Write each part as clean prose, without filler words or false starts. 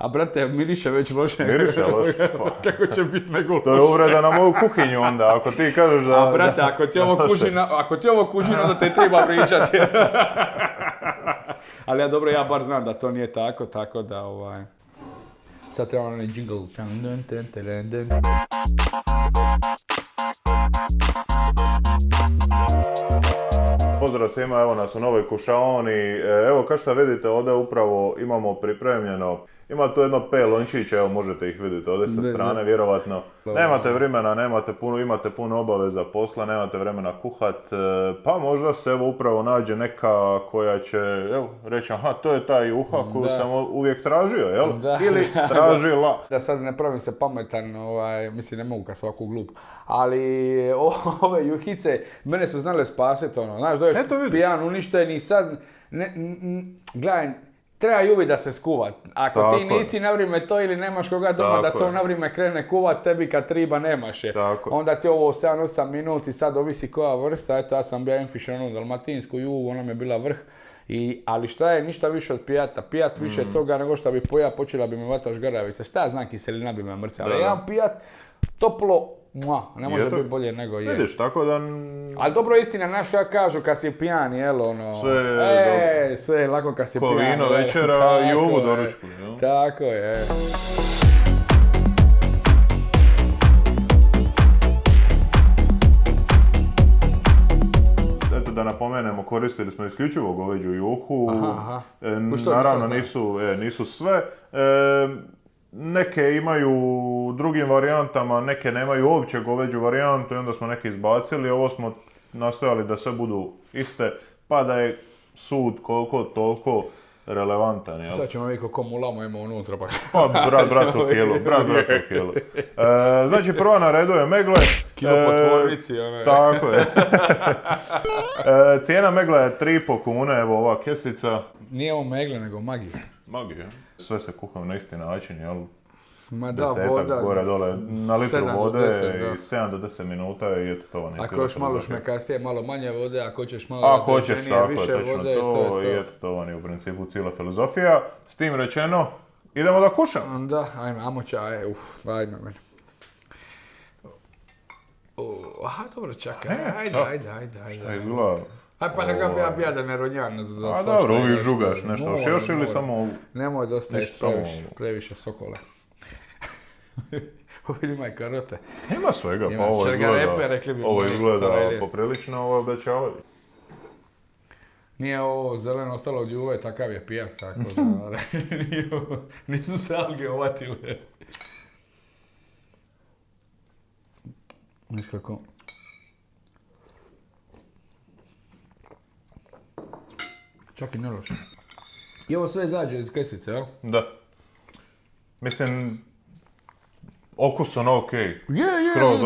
A brate, miriše već loše. Miriše loše? Kako će biti nego loše? To je uvreda na moju kuhinju onda, ako ti kažeš da... A brate, ako ti ovo kuži, onda te treba pričati. Ali ja dobro, ja bar znam da to nije tako da sad treba onaj jingle. Pozdrav svima, evo nas u novoj kušaoni. Evo kao što vidite, ovdje upravo imamo pripremljeno. Ima tu jedno 5 lončića, evo možete ih vidjeti ovdje sa strane, vjerovatno. Nemate vremena, imate puno obaveza posla, nemate vremena kuhat, pa možda se evo upravo nađe neka koja će, evo, reći aha, to je ta juha koju sam uvijek tražio, jel? Ili tražila. Da sad ne pravim se pametan, mislim ne mogu kad sam ovako glup, ali ove juhice mene su znale spasiti, znaš, dođeš pijan, uništen i sad, gledaj, treba juvi da se skuva. Ako tako ti nisi na vrijeme to ili nemaš koga doma tako da to na vrijeme krene kuvat, tebi kad triba nemaš je. Onda ti ovo 7-8 minuti, sad ovisi koja vrsta, eto ja sam bio Enfish, dalmatinsku jugu, ona mi je bila vrh. Ali šta je, ništa više od pijata. Pijat više toga nego što bi poja, počela bi me vata žgaravica. Šta ja znam, kiselina bi me mrcala. Ali jedan pijat, toplo, ne može biti bolje nego je. Vidiš, tako da... Ali dobro istina, znaš kako kažu kad si pijan, jel sve je lako kad si pijan. Ko vino večera i ovu doručku, jel? Tako je. Eto da napomenemo, koristili smo isključivo goveđu juhu. Naravno nisu sve. Neke imaju u drugim varijantama, neke nemaju uopće goveđu varijantu i onda smo neke izbacili. Ovo smo nastojali da sve budu iste, pa da je sud koliko toliko relevantan. Jel? Sad ćemo vidjeti kako mulamo ima unutra. Pa brat u kijelu. Znači prva na redu je megle. Kilo po tvornici. Tako je. Cijena megla je 3,5 kune, evo ova kesica. Nije ovo megle nego magija. Magija. Sve se kuham na isti način, jel? Ma da, voda. Gore dole, na litru vode i 7 do 10 minuta i eto to vam je cijela filozofija. Ako još malo šmekastije, malo manje vode, ako hoćeš malo razređenije, više vode, to je to. I eto to vam je u principu cijela filozofija. S tim rečeno, idemo da kušam. Da, ajmo čaj, ajme. Aha, dobro, čakaj, ajde. Šta izgleda? Pa kako bi ja da ne ronjan za svašta. A dobro, uvijek žugaš nešto još ili samo ovu? Nemoj dosta previše sokole. Ovdje ima i karote. Ima svega, pa ovo izgleda poprilično obećavajuće. Nije ovo zeleno ostalo od juve, takav je pijat, tako da nisu se alge ovatile. Viš kako? Čak i ne loše. I ovo sve izađe iz kesice, jel? Da. Mislim, okus okej. Je,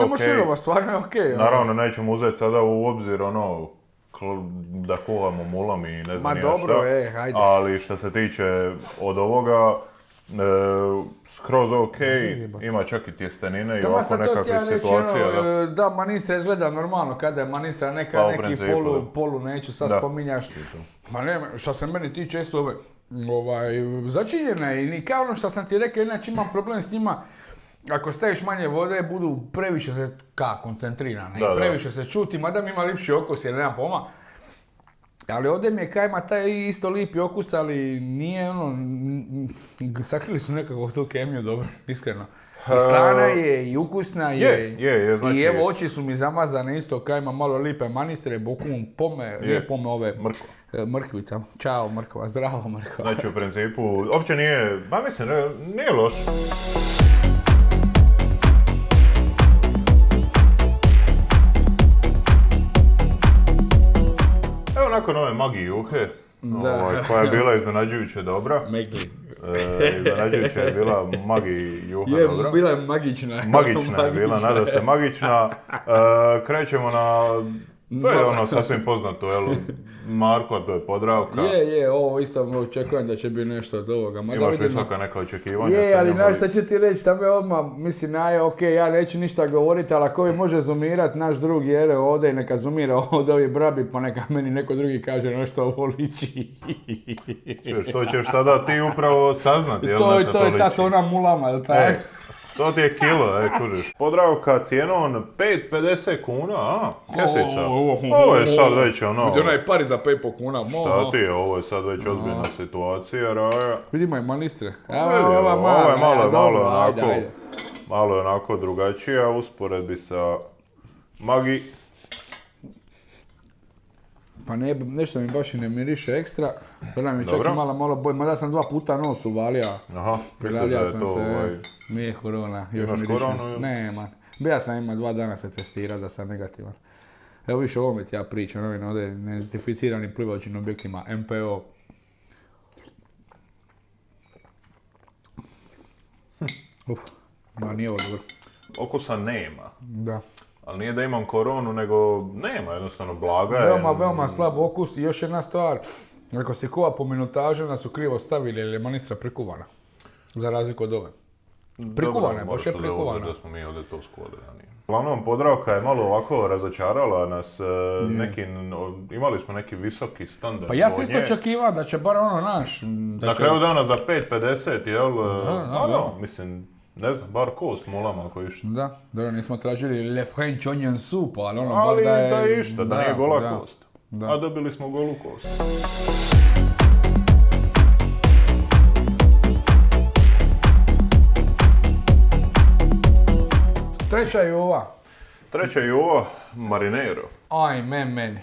nema širova, stvarno je okej. Naravno, nećemo uzeti sada u obzir da kuhamo mulam i ne znam ma dobro, hajde. Ali što se tiče od ovoga, skroz okej, ima čak i tjestenine i ovako nekakve situacije. Da, manistra izgleda normalno, kada je manistra neki polu, neću sad spominjaš. Ma ne, što se meni tiče isto začinjene i kao ono što sam ti rekao, inače imam problem s njima. Ako staviš manje vode, budu previše se koncentrirane, previše se čuti, mada mi ima lipši okus jer nema poma. Ali ovdje mi je kajma taj isto lipi okus, ali nije sakrili su nekako tu kemiju dobro, iskreno. I slana je, i ukusna je, znači, i evo oči su mi zamazane isto, kajma malo lipe manistre, bokum, nije pome ove mrkvica. Ćao mrkva, zdravo mrkva. Znači u principu, uopće nije, nije loš. Nakon ove magije juhe, koja je bila iznenađujuće dobra. Megli. Iznenađujuće je bila magiji juha dobra. Bila je magična. Magična je bila, nada se magična. Krećemo na To je ono sasvim poznato, jel? Marko, to je Podravka. Je, ovo isto očekujem da će biti nešto od ovoga. Imaš visoka neka očekivanja. Je, ali znaš šta ću ti reći, tamo je odmah, mislim, ja neću ništa govoriti, ali ako vi može zoomirati naš drug Jere ovdje i neka zoomira od ovih brabi, pa neka meni neko drugi kaže nešto ovo liči. To ćeš sada ti upravo saznati, jel? To je ta tona mulama, jel tako? To ti je kilo, kužiš. Podravka cijenom 5,50 kuna, kesica. Ovo je sad već ono... Gdje onaj pari za 5,5 kuna. Šta ti je, ovo je sad već ozbiljna situacija, Raja. Vidimo i manistre. Ovo je malo onako drugačija usporedbi sa Magi. Pa nešto mi baš i ne miriše ekstra. Prvo mi čak i malo bolje, mada sam 2 puta nos uvalio. Aha, mislim da je sam to se, nije korona, još imaš miriše. koronu? Nema. Bija sam ima 2 dana se testirao da sam negativan. Evo više o ovome ti ja pričam, ovim ovdje neidentificiranim plivajućim objektima, MPO. Nije ovo dobro. Okusa nema. Da. Ali nije da imam koronu, nego nema, jednostavno blaga je. Veoma slab okus i još jedna stvar. Ako se kuva po minutaži, nas su krivo stavili jer je manistra prikuvana. Za razliku od ove. Prikuvana je, baš je prikuvana. Da smo mi ovdje to skuvali ranije. Uglavnom, Podravka je malo ovako razočarala nas imali smo neki visoki standard. Pa ja sam isto očekivao da će bar ono naš... Na kraju dana za 5,50, jel? Mislim... Ne znam, bar kost mulama ako išta. Da, dobro, nismo tražili le French onion soup, ali ono bar da je... da je išta, da nije gola kost. A dobili smo golu kost. Treća je ova. Marinero. Aj, meni.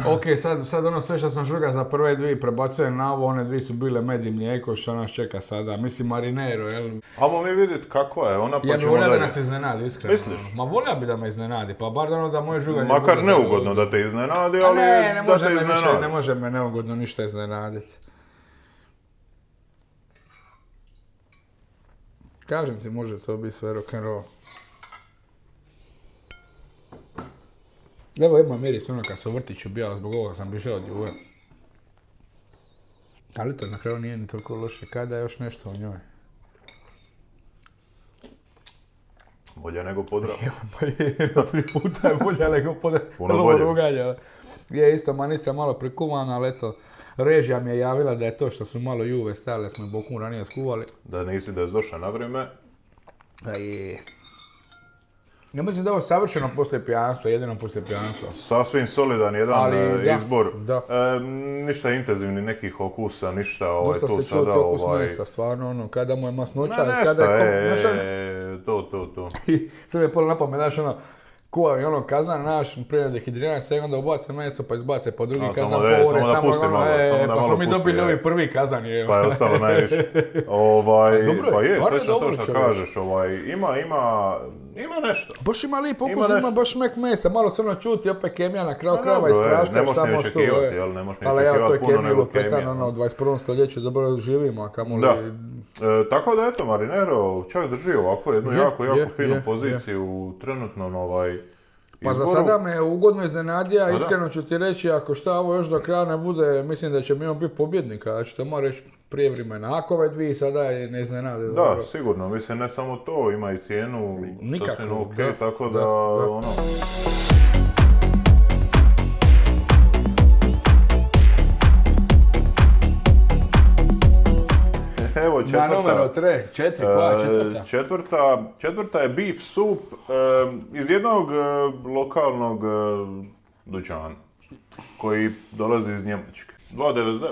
Ok, sad ono sve što sam žuga za prve dvije prebacujem na ovo, one dvije su bile med i mlijeko, što nas čeka sada. Mislim Marinero, jel? Amo mi vidjeti kakva je ona, pa ćemo dalje. Ja bi volio da nas iznenadi, iskreno. Misliš? Ma volio bi da me iznenadi, pa bar ono da moje žuganje... Makar neugodno da te iznenadi, ali da te iznenadi. Ne može me neugodno ništa iznenaditi. Kažem ti, može to biti sve rock'n'roll. Evo ima miris ono kad se u vrtiću bio, zbog ovoga sam bišao od Juve. Ali to na kraju nije ni toliko loše, kada je još nešto u njoj. Bolje nego Podravka. Pa je, 3 puta je bolje nego Podravka. Puno bolje. Ruganja. Je isto manistra malo prikuvana, ali eto, režija mi je javila da je to što su malo Juve stajale, smo i Bokun ranije skuvali. Da nisi da je došla na vrijeme. A je. Ja mislim da je ovo savršeno poslije pijanstva, jedino poslije pijanstva. Sasvim solidan jedan izbor. Da. Ništa intenzivni nekih okusa, ništa dosta tu sada. Dosta se čuti okus mesa, stvarno ono, kada mu je masnoća, kada je... To. Sve je polo napamet, znaš ono, kuva i ono kazan naš, prije dehidriranja se, onda ubace meso pa izbace po drugi kazan, povore, samo pa smo mi dobili ovi prvi kazan. Pa je ostalo najviše. Pa je, točno to što kažeš, ima nešto. Baš ima lijep ukus, ima baš mek mesa, malo se ono čuti, opet kemija na kraju krava ispraška, šta možeš tu. Ne možeš ni očekivati puno nego kemija. U 21. stoljeću dobro živimo, a kamoli... Tako da eto, Marinero čak drži ovako jednu jako finu poziciju u trenutnom izboru. Pa za sada me ugodno iznenadija, iskreno ću ti reći, ako šta ovo još do kraja ne bude, mislim da će mi on biti pobjednik, a ću te moram reći prije vremena. Ako ove dvije sada je ne iznenadi. Da, dobro. Sigurno, mislim ne samo to, ima i cijenu sasvim ok, tako da ono... Evo četvrta. Na numero 4, koja je četvrta? Četvrta je beef soup iz jednog lokalnog dućana koji dolazi iz Njemačke. 2,99.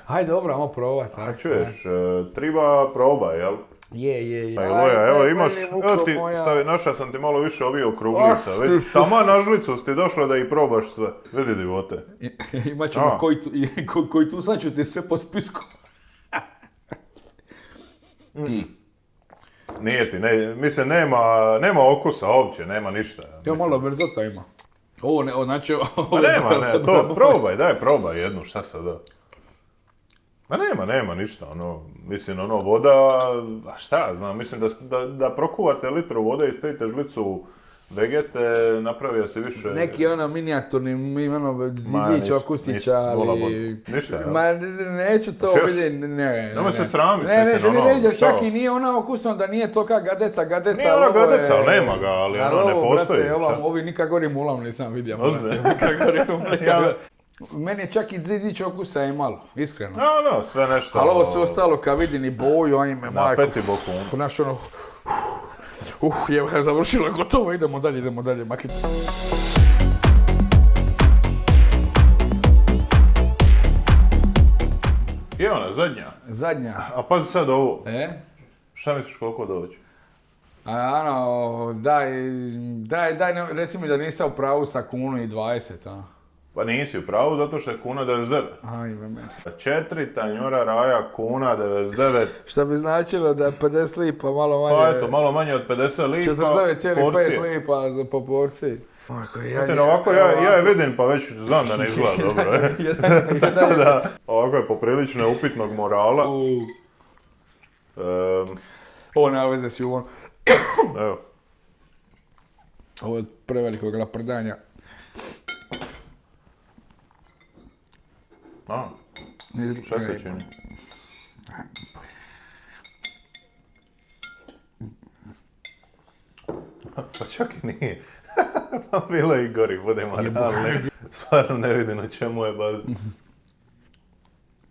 Hajde, dobro, ajmo probati. A čuješ, treba probaj, jel? Je. Evo imaš, evo ti, našao sam ti malo više ovih okruglica, već sama na žlicu si ti došla da ih probaš sve. Vidi divote. Imat ćemo koji tu sad ću ti sve po spisku. Nije ti, mislim nema okusa uopće, nema ništa. Evo malo verzota ima. Znači... Pa nema, to probaj jednu, šta sad da? Ma nema ništa, mislim voda, a šta, znam, mislim da prokuvate litru vode i stavite žlicu Vegete, napravio si više... Neki minijaturni, Didić okusića, ali... Ništa, ja? Ma neću to vidjeti, ne. Nemoj se sramiti. Ne, želi reći, čak i nije ona okusom da nije toka gadeca. Nije ona gadeca, ali nema ga, ali ono ne postoji. Ovi nikad gori mulam nisam vidio. Nikad gori mulam. Meni je čak i Didić okusa imalo, iskreno. No, sve nešto... Ali ovo sve ostalo, kad vidim i boju, ajme, majko. Na peci boku. Znaš ono... završilo je gotovo, idemo dalje, makiti. I ona, zadnja. A pazi sad ovo. Šta misliš koliko dođe? Daj, reci mi da nisam u pravu sa 1,20 kn, Pa nisi u pravu, zato što je 1,99. Ajme meni. 4 tanjura raja, 1,99. Što bi značilo da je 50 lipa, malo manje. Pa eto, malo manje od 50 lipa. 49,5 lipa po porciji. Mislim, ovako ja je vidim, pa već znam da ne izgleda dobro. Ovako je poprilično upitnog morala. Ovo nema veze s juvom. Evo. Ovo je prevelikog laprdanja. Šta se čini? Pa čak i nije. Pa bilo i gori, budemo realni. Stvarno ne vidim na čemu je baza.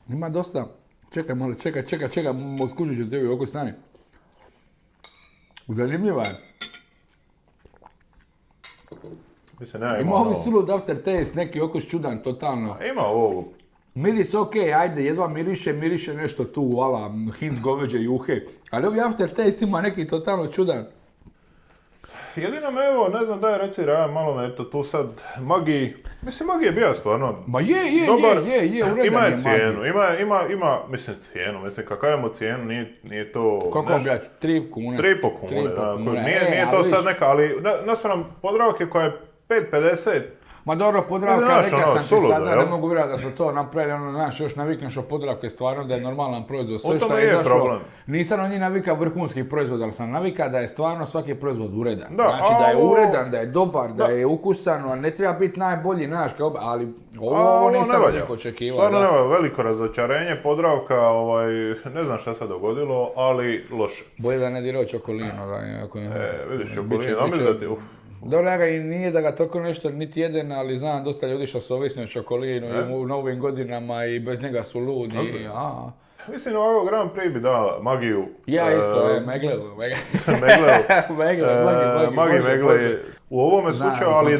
Ima dosta. Čekaj, malo, čekaj, skužit ću tebi oko stani. Zanimljiva je. Ima ovi sulud after taste, neki okus čudan, totalno. Ima ovo. Miris okej, ajde, jedva miriše nešto tu, ala, hint goveđe juhe. Ali ovi after taste ima neki totalno čudan. Jedino me evo, ne znam daj reci Raja, malo me eto tu sad, Magi je bio stvarno ma je, uredan ima je cijenu, ima, mislim kakavimo cijenu, nije to... Koliko bi ja, 3 kune? 3,5 kune, nije to sad neka, ali naspram Podravke koja je 5,50. Ma dobro, Podravka, rekao sam ti sada, ne mogu vjerati da su to napravili, znaš, još navikneš od Podravke stvarno da je normalan proizvod. Sve što je izašlo, nisam od njih navika vrhunskih proizvoda, ali sam navika da je stvarno svaki proizvod uredan. Znači da je uredan, da je dobar, da je ukusan, a ne treba biti najbolji, znaš, ali ovo nisam od njih očekivao. Stvarno nema veliko razočarenje, Podravka, ne znam šta se dogodilo, ali loše. Bolje da ne dirao čokolino. Vidiš čokolino, a mislim da ti, dobro, ja ga i nije da ga toliko nešto niti jeden, ali znam dosta ljudi što su ovisni o čokolinu i u novim godinama i bez njega su ludi. Mislim, ovog Grand Prix bi dala Magiju. Ja isto, Meglelu. Megle u ovome slučaju, ali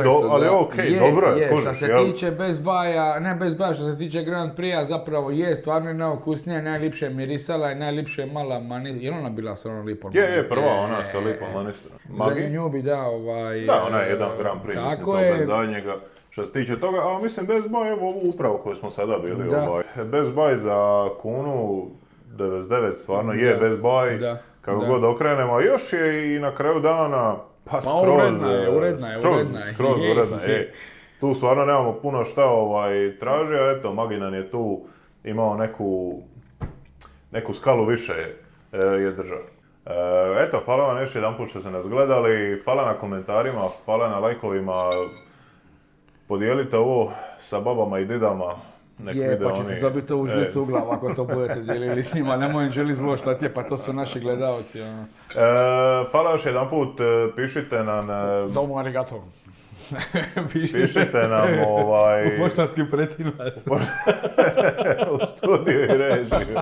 je okej, dobro je. Što se tiče Best Buya, što se tiče Grand Prix-a, zapravo je stvarno najokusnija, najlipše mirisala i najlipše mala manistra. Je li ona bila sa onom lipom? Je, prva ona sa lipom manistrom. Za nju bi dao Da, ona je jedan Grand Prix, mislim, to bez daljnjega. Što se tiče toga, a mislim Best Buy, evo ovu upravu koju smo sada bili, Best Buy za 1,99 stvarno je Best Buy, kako god okrenemo, a još je i na kraju dana, pa skroz uredna. Tu stvarno nemamo puno šta tražio, eto, Magi nam je tu imao neku skalu više je držao. Eto, hvala vam još jedan put što ste nas gledali, hvala na komentarima, hvala na lajkovima. Podijelite ovo sa babama i didama. Pa ćete dobiti ovu žlicu u glavu ako to budete dijelili s njima. Nemoj im želi zlo šta ti je, pa to su naši gledalci. Hvala još jedan put, pišite nam... Domo arigato. Pišite nam u poštanski pretimac. U studiju i režiju.